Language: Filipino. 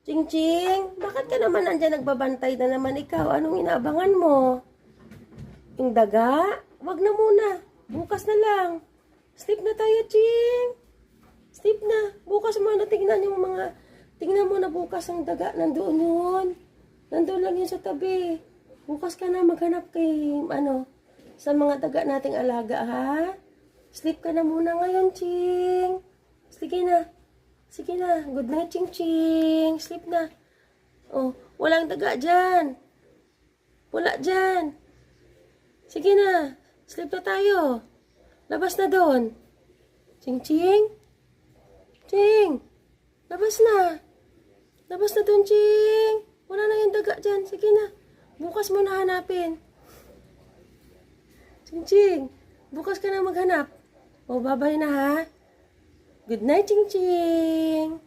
Ching-ching, bakit ka naman nandyan nagbabantay na naman ikaw? Anong inaabangan mo? Yung daga? Wag na muna. Bukas na lang. Sleep na tayo, Ching. Sleep na. Bukas mo na tingnan yung mga... Tingnan mo na bukas ang daga. Nandoon yun. Nandoon lang yun sa tabi. Bukas ka na maghanap kay... sa mga daga nating alaga, ha? Sleep ka na muna ngayon, Ching. Sige na. Sige na. Good night, Ching Ching. Sleep na. Oh, walang daga dyan. Wala dyan. Sige na. Sleep na tayo. Labas na doon. Ching Ching. Ching. Labas na. Labas na doon, Ching. Wala na yung daga dyan. Sige na. Bukas mo na hanapin. Ching Ching. Bukas ka na maghanap. O, babay na ha. Good night, Ching Ching.